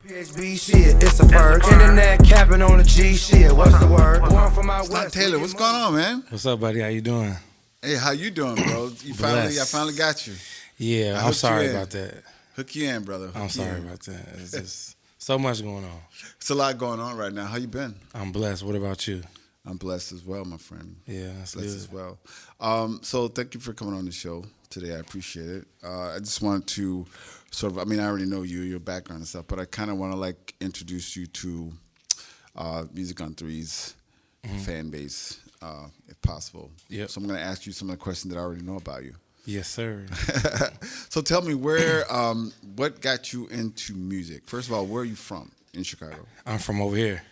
PHB shit, it's a perk. Internet capping on the G shit. What's the word? Born from my Stunt west. Taylor, what's going on, man? What's up, buddy? How you doing? Hey, how you doing, bro? I finally got you. Yeah, I'm sorry about that. Hook you in, brother. I'm sorry about that. It's just so much going on. It's a lot going on right now. How you been? I'm blessed. What about you? I'm blessed as well, my friend. Yeah, that's Blessed good. as well. So thank you for coming on the show today. I appreciate it. I just wanted to I already know you, your background and stuff, but I kind of want to introduce you to MUSICON3's fan base, if possible. Yep. So I'm going to ask you some of the questions that I already know about you. Yes, sir. So tell me what got you into music? First of all, where are you from in Chicago? I'm from over here,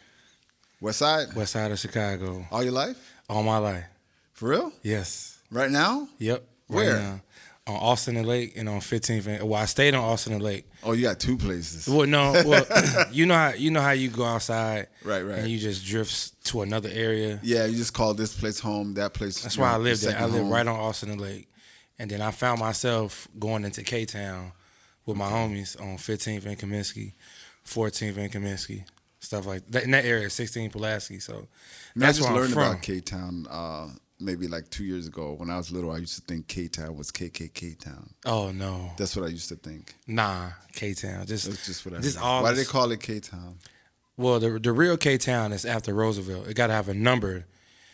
West Side? west side of Chicago, All your life? all my life. For real? Yes. Right now? Yep. Where? Right now. On Austin and Lake and on 15th. Well, I stayed on Austin and Lake. Oh, you got two places. Well, no. Well, you know how you go outside, Right. and you just drift to another area. Yeah, you just call this place home, that place. That's why I lived there. I live home. right on Austin and Lake. And then I found myself going into K-Town with my homies on 15th and Kaminsky, 14th and Kaminsky, stuff like that. In that area, 16th Pulaski. So that's I just where I'm learned from. about K-Town maybe 2 years ago. When I was little, I used to think K-Town was KKK Town. Oh, no. That's what I used to think. Nah, K-Town. That's just what I just heard. all Why do this- they call it K-Town? Well, the real K-Town is after Roosevelt. It got to have a number.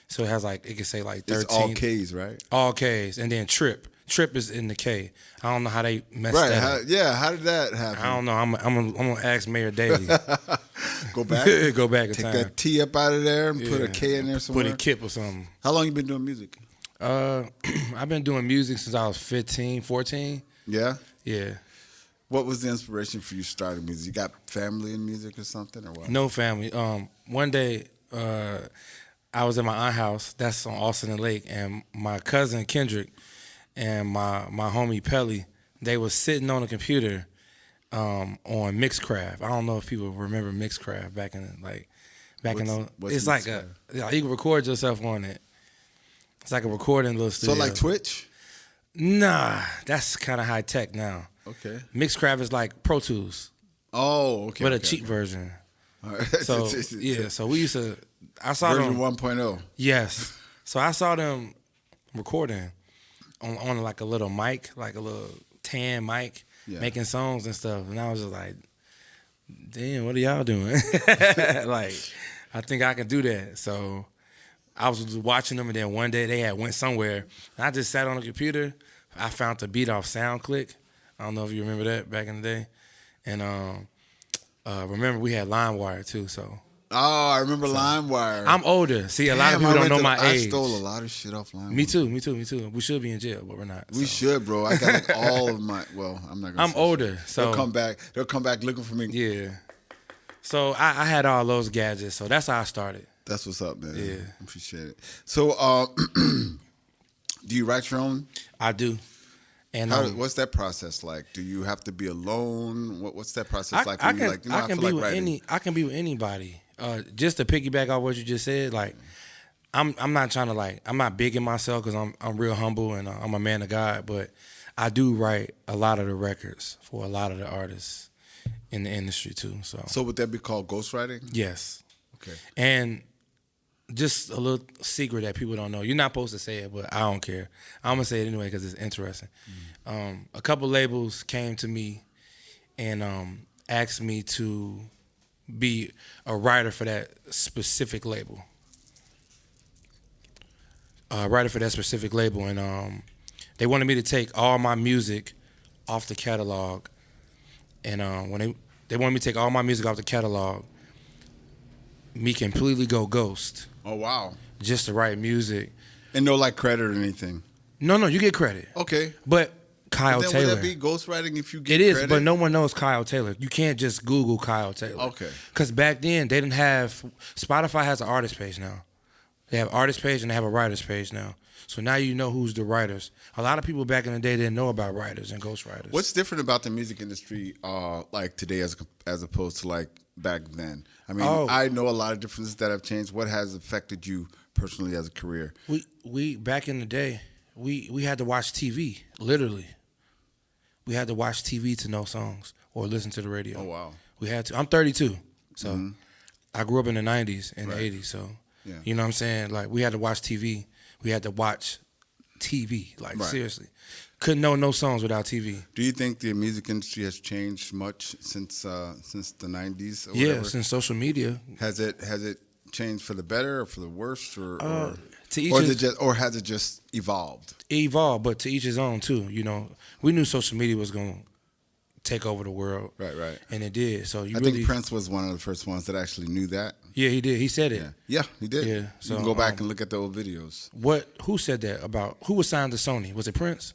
So it has it can say 13. It's all K's, right? All K's. And then Trip. Trip is in the K. I don't know how they messed that up. How did that happen? I don't know. I'm gonna ask Mayor Daley. Go back? Go back in Take time. that T up out of there and put a Yeah. K in there somewhere? Put a kip or something. How long you been doing music? I've been doing music since I was 15, 14. Yeah? Yeah. What was the inspiration for you starting music? You got family in music or something, or what? No family. One day, I was at my aunt's house. That's on Austin and Lake, and my cousin Kendrick and my homie Pelly, they was sitting on a computer on Mixcraft. I don't know if people remember Mixcraft back in What's it's Mixcraft? you can record yourself on it. It's like a recording little So studio. like Twitch? Nah, that's kind of high tech now. Okay. Mixcraft is like Pro Tools, Oh, okay. but a okay, cheap okay. version. All right. So yeah, so we used to. I saw Version them. 1.0. Yes, so I saw them recording on like a little mic, like a little tan mic, Yeah. making songs and stuff, and I was just like, "Damn, what are y'all doing?" Like, I think I can do that. So I was watching them, and then one day they had went somewhere, and I just sat on the computer. I found the beat off SoundClick. I don't know if you remember that back in the day, and remember we had LimeWire too. So Oh, I remember LimeWire. I'm older. See, a lot of people don't know my age. I stole a lot of shit off LimeWire. Me too. We should be in jail, but we're not. We so. should, bro. I got all of my. Well, I'm not gonna. I'm say older, shit. so They'll come back looking for me. yeah. So I had all those gadgets, so that's how I started. That's what's up, man. Yeah. Appreciate it. So, do you write your own? I do. And What's that process like? Do you have to be alone? What's that process like? I when can, you I can feel be like with writing? I can be with anybody. Just to piggyback off what you just said, I'm not trying to I'm not big in myself because I'm real humble and I'm a man of God, but I do write a lot of the records for a lot of the artists in the industry too. So would that be called ghostwriting? Yes. Okay. And just a little secret that people don't know. You're not supposed to say it, but I don't care. I'm going to say it anyway because it's interesting. A couple labels came to me and asked me to be a writer for that specific label. And they wanted me to take all my music off the catalog. And when they wanted me to take all my music off the catalog, me completely go ghost. Oh wow. Just to write music. And no credit or anything. No, you get credit. Okay. But Kyle Then Taylor. would that be ghostwriting if you get It is, credit? but no one knows Kyle Taylor. You can't just Google Kyle Taylor. Okay. Because back then they didn't have. Spotify has an artist page now. They have artist page and they have a writers page now. So now you know who's the writers. A lot of people back in the day didn't know about writers and ghostwriters. What's different about the music industry today as opposed to back then? I mean, I know a lot of differences that have changed. What has affected you personally as a career? We back in the day, we had to watch TV, literally. We had to watch TV to know songs or listen to the radio. Oh, wow. We had to. I'm 32, so I grew up in the 90s and the 80s. So you know what I'm saying? Like we had to watch TV. We had to watch TV. Like seriously, couldn't know no songs without TV. Do you think the music industry has changed much since the 90s? Or Yeah, whatever? since social media. Has it changed for the better or for the worse, or To each or, his, has it just evolved? evolved, but to each his own too. You know, we knew social media was gonna take over the world. Right. And it did. So I think Prince was one of the first ones that actually knew that. Yeah, he did. He said it. Yeah, he did. Yeah. You So can go back and look at the old videos. Who said that about who was signed to Sony? Was it Prince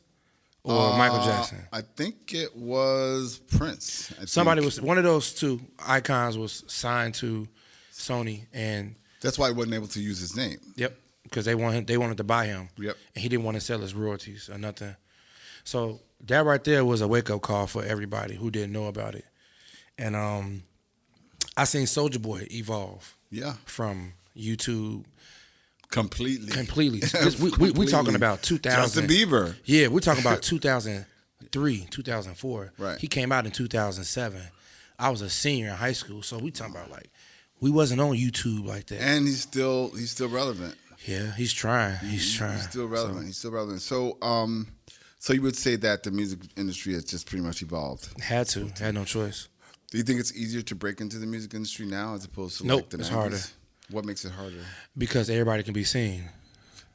or Michael Jackson? I think it was Prince. Somebody was one of those two icons was signed to Sony, and that's why he wasn't able to use his name. Yep, because they wanted to buy him. Yep. And he didn't want to sell his royalties or nothing. So that right there was a wake up call for everybody who didn't know about it. And I seen Soulja Boy evolve. Yeah. From YouTube. Completely. We talking about 2000. Justin Bieber. Yeah, we're talking about 2003, 2004. Right. He came out in 2007. I was a senior in high school, so we talking about like we wasn't on YouTube like that. And he's still relevant. Yeah, he's trying. He's still relevant. He's still relevant. So you would say that the music industry has just pretty much evolved. Had no choice. Do you think it's easier to break into the music industry now as opposed to Nope, like the 90s? It's harder. What makes it harder? Because everybody can be seen.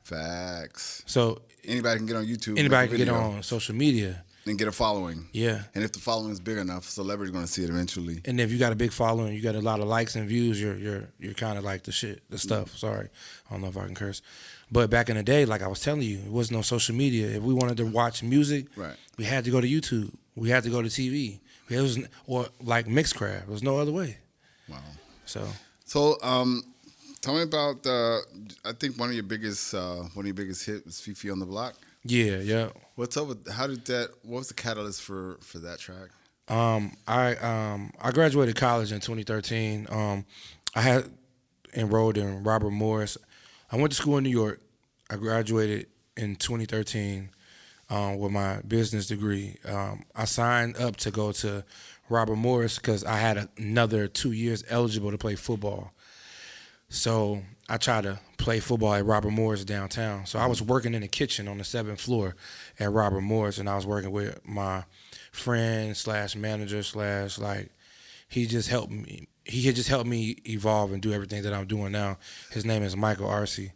Facts. So anybody can get on YouTube. Anybody can get on social media. And get a following. Yeah. And if the following is big enough, celebrity's going to see it eventually. And if you got a big following, you got a lot of likes and views, you're kind of like the shit, the stuff. Sorry. I don't know if I can curse. But back in the day, like I was telling you, it wasn't no social media. If we wanted to watch music, we had to go to YouTube. We had to go to TV. Or like Mixcraft. There was no other way. Wow. So tell me about I think one of your biggest hits was Fifi on the Block. Yeah. What's up with what was the catalyst for that track? I graduated college in 2013. I had enrolled in Robert Morris. I went to school in New York. I graduated in 2013 with my business degree. I signed up to go to Robert Morris because I had another 2 years eligible to play football. So I tried to play football at Robert Morris downtown. So I was working in the kitchen on the 7th floor at Robert Morris, and I was working with my friend / manager / like he just helped me. He had just helped me evolve and do everything that I'm doing now. His name is Michael Arcee.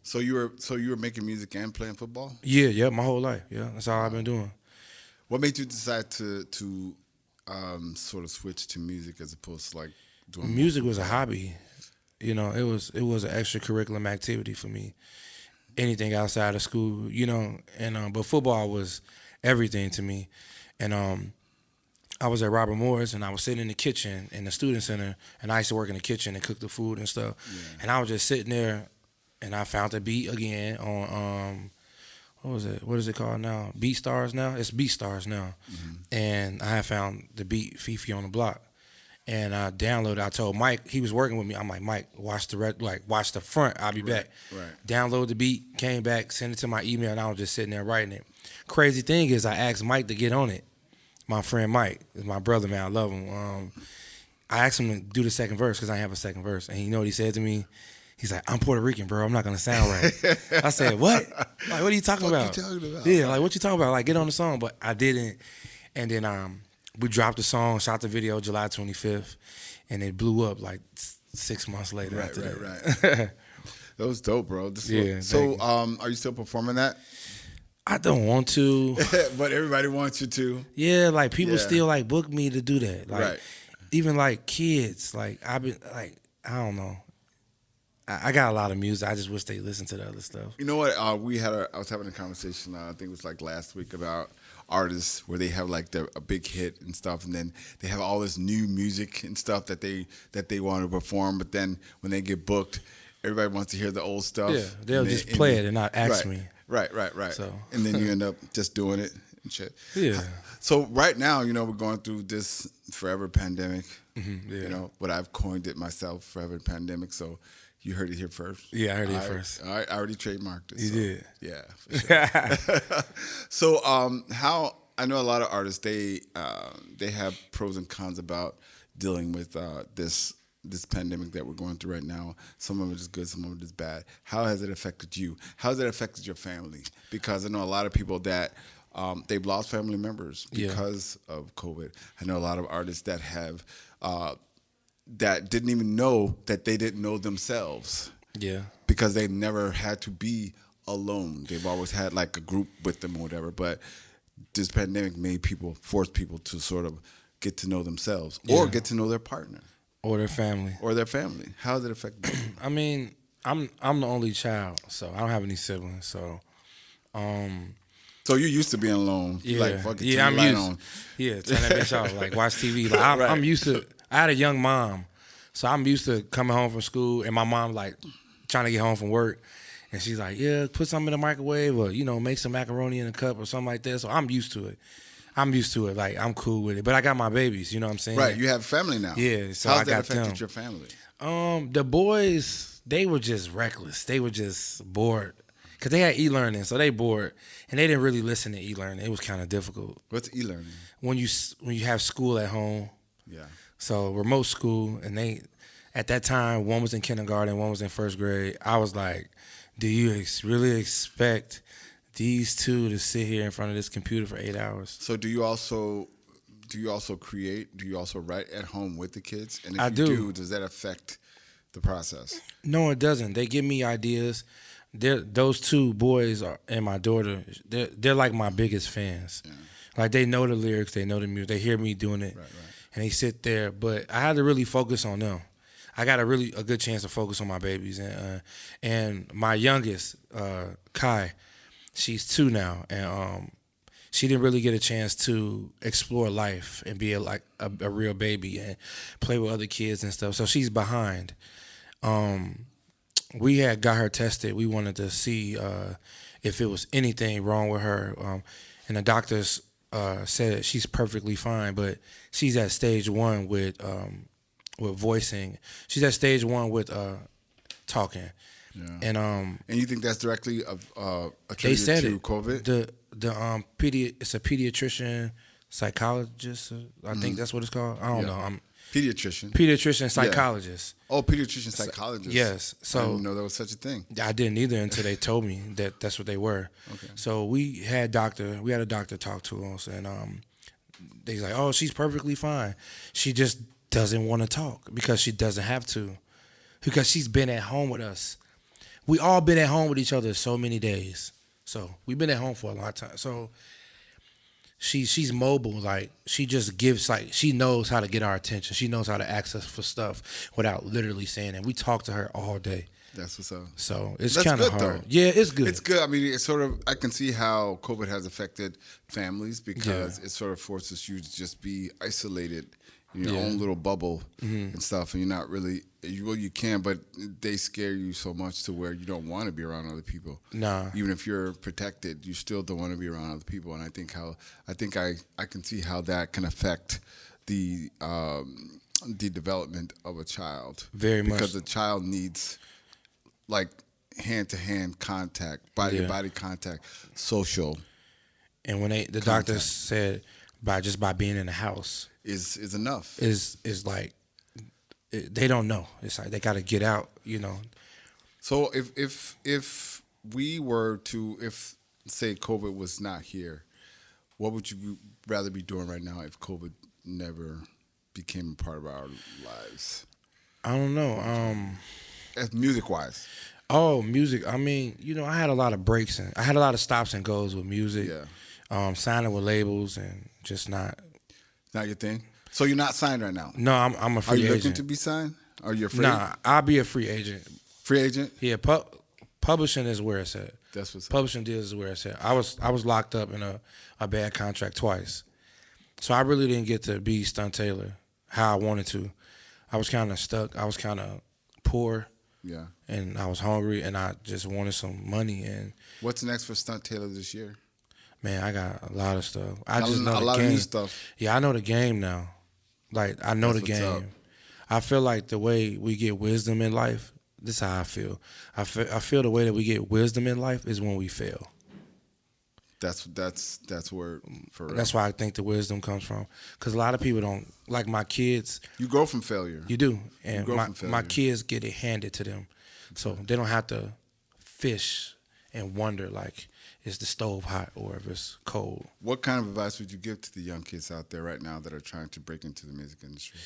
So you were making music and playing football? Yeah, my whole life. Yeah, that's all I've been doing. What made you decide to sort of switch to music as opposed to like doing music? Was a hobby. You know, it was an extracurricular activity for me. Anything outside of school, you know, and but football was everything to me. And I was at Robert Morris, and I was sitting in the kitchen in the student center, and I used to work in the kitchen and cook the food and stuff. Yeah. And I was just sitting there, and I found the beat again on what was it? What is it called now? BeatStars now? It's BeatStars now. Mm-hmm. And I found the beat Fifi on the Block. And I downloaded. I told Mike, he was working with me. I'm like, Mike, watch the front. I'll be back. Right. Download the beat, came back, sent it to my email, and I was just sitting there writing it. Crazy thing is, I asked Mike to get on it. My friend Mike is my brother, man. I love him. I asked him to do the second verse because I have a second verse, and you know what he said to me? He's like, I'm Puerto Rican, bro. I'm not gonna sound right. I said, what? Like, what are you talking about? Yeah, like what you talking about? Like, get on the song, but I didn't. And then we dropped the song, shot the video July 25th, and it blew up like 6 months later. Right. That was dope, bro. So, are you still performing that? I don't want to, but everybody wants you to. Yeah, like people still like book me to do that. Like, even like kids. Like I've been like I don't know. I got a lot of music. I just wish they listened to the other stuff. You know what? I was having a conversation. I think it was like last week about artists where they have like a big hit and stuff, and then they have all this new music and stuff that they want to perform. But then when they get booked, everybody wants to hear the old stuff. Yeah, they'll just play it and not ask me. Right. So and then you end up just doing it and shit. Yeah. So right now, you know, we're going through this forever pandemic. Mm-hmm, yeah. You know, but I've coined it myself, forever pandemic. So you heard it here first. Yeah, I heard it first. All right, I already trademarked it. You did. Yeah. For sure. So how I know a lot of artists. They have pros and cons about dealing with this pandemic that we're going through right now. Some of it is good, some of it is bad. How has it affected you? How has it affected your family? Because I know a lot of people that they've lost family members because of COVID. I know a lot of artists that have that didn't even know that they didn't know themselves. Yeah. Because they never had to be alone. They've always had like a group with them or whatever. But this pandemic forced people to sort of get to know themselves or get to know their partner. Or their family. How does it affect them? I mean, I'm the only child, so I don't have any siblings. So, so you're used to being alone. Yeah, Like, fuck it, yeah, turn I'm the light used. on. Yeah, turn that bitch off. Like, watch TV. Like, I'm used to. I had a young mom, so I'm used to coming home from school, and my mom like trying to get home from work, and she's like, "Yeah, put something in the microwave, or make some macaroni in a cup or something like that." So I'm used to it. Like, I'm cool with it. But I got my babies. You know what I'm saying? Right. You have family now. Yeah. So How's I got that affected them. your family? The boys, they were just reckless. They were just bored. Because they had e-learning, so they bored. And they didn't really listen to e-learning. It was kind of difficult. What's e-learning? When you have school at home. Yeah. So remote school, and they, at that time, one was in kindergarten, one was in first grade. I was like, do you really expect these two to sit here in front of this computer for 8 hours? So do you also create? Do you also write at home with the kids? And if I you do. Does that affect the process? No, it doesn't. They give me ideas. Those two boys and my daughter, they're like my biggest fans. Yeah. Like, they know the lyrics, they know the music, they hear me doing it, right. And they sit there. But I had to really focus on them. I got a good chance to focus on my babies, and my youngest, Kai, she's 2 now, and she didn't really get a chance to explore life and be a real baby and play with other kids and stuff. So she's behind. We had got her tested. We wanted to see if it was anything wrong with her, and the doctors said she's perfectly fine, but she's at stage 1 with voicing. She's at stage 1 with talking. Yeah. And you think that's directly attributed they said to COVID? It's a pediatrician psychologist. I think that's what it's called. I don't know. Pediatrician psychologist. Yeah. Oh, pediatrician psychologist. Yes. So I didn't know there was such a thing. I didn't either until they told me that that's what they were. Okay. So we had a doctor talk to us, and they's like, "Oh, she's perfectly fine. She just doesn't want to talk because she doesn't have to, because she's been at home with us. We all been at home with each other so many days. So we've been at home for a long time. So she's mobile. Like, she just gives, like, she knows how to get our attention. She knows how to ask us for stuff without literally saying it. We talk to her all day. That's what's up. So it's kind of hard. Though. Yeah, it's good. It's good. I mean, it's sort of, I can see how COVID has affected families because it sort of forces you to just be isolated in your own little bubble and stuff, and you're not really, you can, but they scare you so much to where you don't want to be around other people. Nah. Even if you're protected, you still don't want to be around other people, and I can see how that can affect the development of a child. Very much. Because the child needs, like, hand-to-hand contact, body-to-body contact, social. And when the doctors said by being in the house is enough. Is like, they don't know. It's like they got to get out, So if we were to, say COVID was not here, what would you rather be doing right now if COVID never became a part of our lives? I don't know. As music-wise. Oh, music. I mean, I had a lot of breaks and I had a lot of stops and goes with music. Yeah. Signing with labels and just not. Not your thing? So you're not signed right now? No, I'm a free agent. Are you looking to be signed? Are you afraid? Nah, I'll be a free agent. Free agent? Yeah, publishing is where it's at. That's what's up. Publishing deals is where it's at. I was locked up in a bad contract twice. So I really didn't get to be Stunt Taylor how I wanted to. I was kind of stuck. I was kind of poor. Yeah. And I was hungry, and I just wanted some money. And what's next for Stunt Taylor this year? Man, I got a lot of stuff. I just know the game. A lot of new stuff. Yeah, I know the game now. Like, I know the game. Up. I feel like the way we get wisdom in life, this is how I feel. I feel the way that we get wisdom in life is when we fail. That's where for real. That's why I think the wisdom comes from. Because a lot of people don't, like my kids. You grow from failure. You do. And grow from failure. my kids get it handed to them. So they don't have to fish and wonder like, is the stove hot or if it's cold. What kind of advice would you give to the young kids out there right now that are trying to break into the music industry?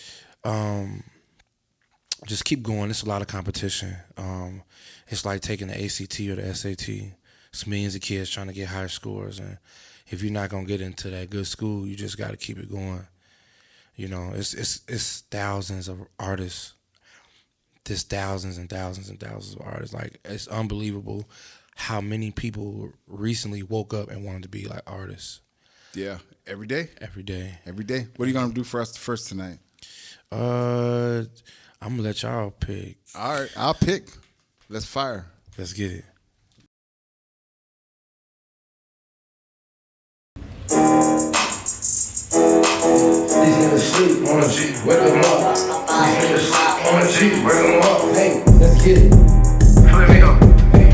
Just keep going. It's a lot of competition. It's like taking the ACT or the SAT. It's millions of kids trying to get higher scores, and if you're not gonna get into that good school, you just got to keep it going. You know, it's thousands of artists. There's thousands and thousands and thousands of artists. Like, it's unbelievable how many people recently woke up and wanted to be like artists. Yeah, every day. Every day. Every day. What are you gonna do for us first tonight? I'm gonna let y'all pick. All right, I'll pick. Let's fire. Let's get it. These niggas sleep on a G, wake them up. These niggas sleep on a G, wake them up. Hey, let's get it. Flip me up.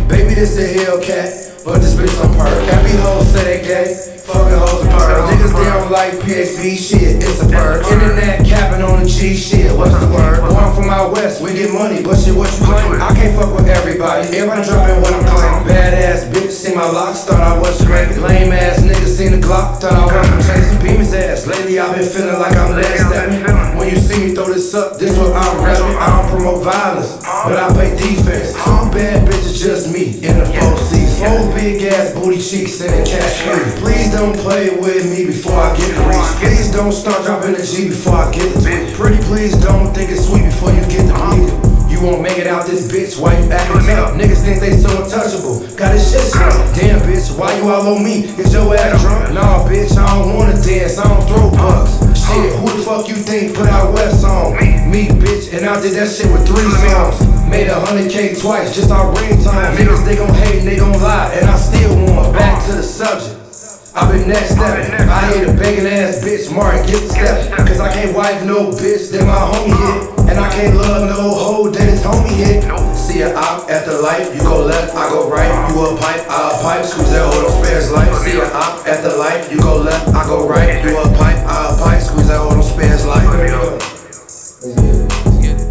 Baby, this a Hellcat, but this bitch on perk. Every hoe say they gay, fucking hoes a perk. Niggas they don't like PHB shit, it's a perk. Internet capping on the G shit, what's the word? Boy, I'm from out west, we get money, but shit, what you claim? I can't fuck with everybody, everybody dropping what I'm claiming. Badass bitch, see my locks, thought I was Jamaican. Lame ass niggas seen the Glock, thought I was chasing Beamer's ass. Lately I've been feeling like I'm last stepping. When you see me throw this up, this what I'm rapping. I don't promote violence, but I play defense. Two bad bitches, just me in the 4 seats. 4 big ass booty cheeks and a cashmere. Please don't play with me before I get the reach. Please don't start dropping the G before I get the tweet. Pretty please don't think it's sweet before you get the bleeding. You won't make it out this bitch, why you acting tough? Niggas think they so untouchable, got his shit strong. Damn bitch, why you all on me? Is your ass drunk? Nah bitch, I don't wanna dance, I don't throw bucks. Shit, who the fuck you think put out West on? Me bitch, and I did that shit with 3 songs. Made 100K twice, just our ringtone. Niggas they gon' hate and they gon' lie, and I still want. Back to the subject, I've been next stepping. I hate a begging ass bitch, Martin get the step. Cause I can't wife no bitch, then my homie hit. And I can't love no hoe, then his homie hit. See a op at the light, you go left, I go right. You a pipe, I a pipe, squeeze that hoe, don't spare his life. See a op at the light, you go left, I go right. You a pipe, I a pipe, squeeze that hoe, don't spare his life. Let's get it.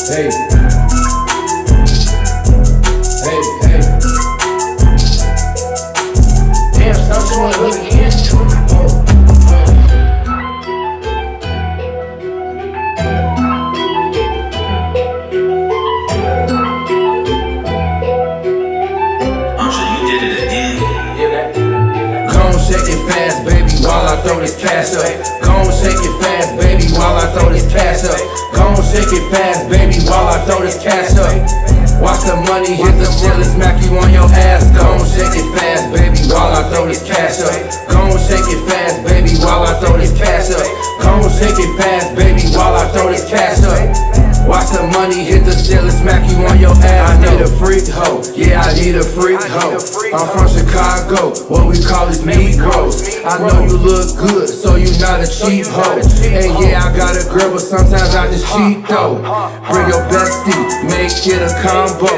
Hey, hey, hey. Damn, stop showing the hook again. I'm sure you did it again. Gon' shake it fast, baby, while I throw this cash up. Gon' shake it fast, baby, while I throw this cash up. Gon' shake it fast, baby, while I throw this cash up. Watch the money hit the ceiling, smack you on your ass. Gon' shake it fast, baby, while I throw this cash up. Gon' shake it fast, baby, while I throw this cash up. Gon' shake it fast, baby, while I throw this cash up. Watch the money hit the ceiling, smack you on your ass. I need a freak hoe, yeah, I need a freak hoe. I'm from Chicago, what we call is Negroes. I know you look good, so you not a cheap hoe. And yeah, I got a girl, but sometimes I just cheat though. Bring your bestie, make it a combo.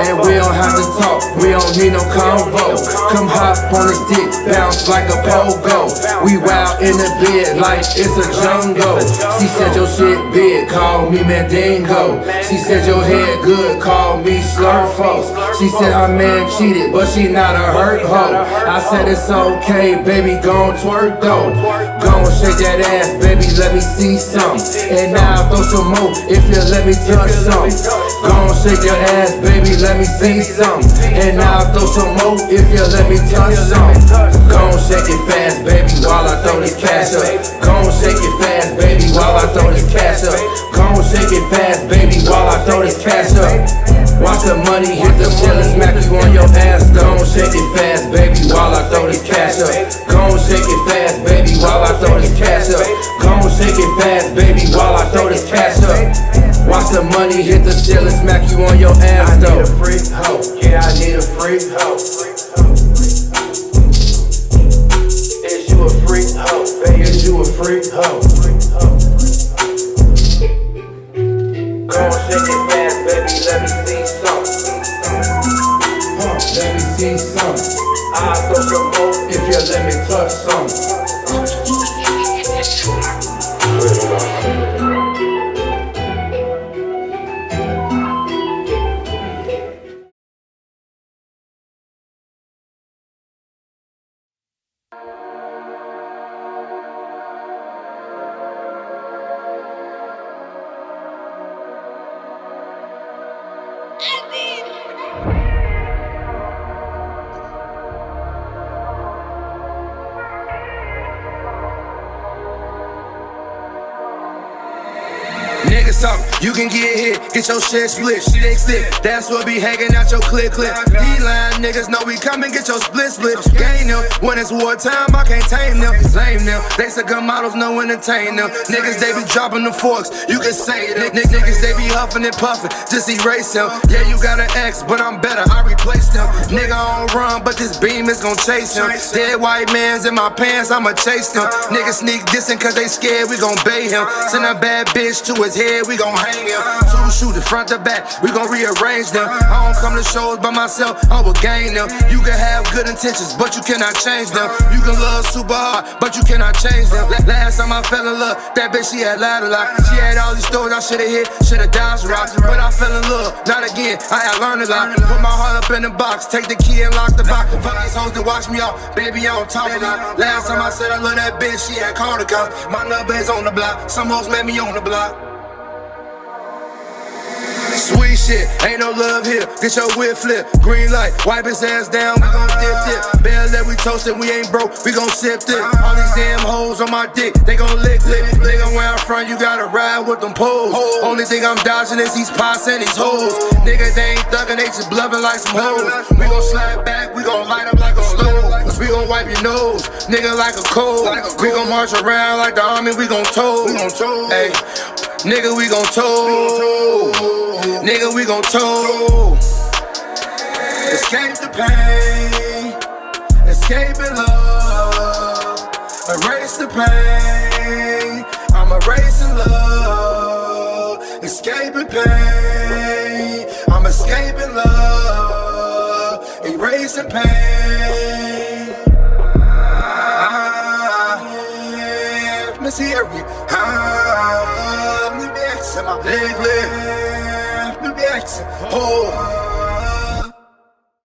And we don't have to talk, we don't need no convo. Come hop on this dick, bounce like a pogo. We wild in the bed like it's a jungle. She said your shit big, call me Mandingo. She said your head good, call me Slurfos. She said her man cheated, but she not a hurt hoe. I said it's okay, baby, gon' twerk though. Gon' shake that ass, baby, let me see some. And now I'll throw some more if you let me touch some. Gon' shake your ass, baby, let me see some. And now I'll throw some more if you let me touch some. Gon' shake it fast, baby, while I throw this cash up. Gon' shake it fast, baby, while I throw this cash up. Gon' shake it fast, baby, while I throw this cash up. Watch the money hit the ceiling, smack you on your ass. Gon' shake it fast, baby, while I throw this cash up. Gon' shake it fast, baby, while I throw this cash up. Gon' shake it fast, baby, while I throw this cash up. Watch the money hit the ceiling, smack you on your ass though. I need a freak hoe, yeah, I need a freak hoe. Is you a freak you a freak hoe. Come on, shake it fast, baby, let me see some. Let me see some. I'll throw some more if you let me touch some. Niggas talk, you can get hit, get your shit split, stick, that's what be hanging out your clip. D-line niggas know we come and get your split, gain them, when it's wartime, I can't tame them, lame them, they say gun models, no entertain them, niggas they be dropping the forks, you can say it, niggas they be huffing and puffing, just erase them, yeah you got an ex, but I'm better, I replace them, nigga on run, but this beam is gon' chase him, dead white man's in my pants, I'ma chase them, niggas sneak dissing cause they scared, we gon' bait him, send a bad bitch to his head, we gon' hang him. Two shooters front to back, we gon' rearrange them. I don't come to shows by myself, I will gain them. You can have good intentions, but you cannot change them. You can love super hard, but you cannot change them. Last time I fell in love, that bitch she had lied a lot. She had all these stories I should've hit, should've dodged rocks. But I fell in love, not again, I had learned a lot. Put my heart up in the box, take the key and lock the box. Fuck these hoes that watch me off, baby I don't talk a lot. Last time I said I love that bitch, she had called the cops. My number is on the block, some hoes met me on the block. Sweet shit, ain't no love here, get your whip flip. Green light, wipe his ass down, we gon' dip. Bell that we toasted, we ain't broke, we gon' sip it. All these damn hoes on my dick, they gon' lick. Nigga where I'm from, you gotta ride with them poles. Only thing I'm dodging is these pots and these hoes. Nigga, they ain't thuggin', they just bluffin' like some hoes. We gon' slide back, we gon' light up like a stove. We gon' wipe your nose, nigga like a cold. We gon' march around like the army, we gon' tow. Hey, nigga, we gon' tow. Nigga, we gon' tow. Escape the pain, escape in love. Erase the pain, I'm erasing love. Escaping pain, I'm escaping love. Erasing pain. Miss Harry, me be my leg. Oh.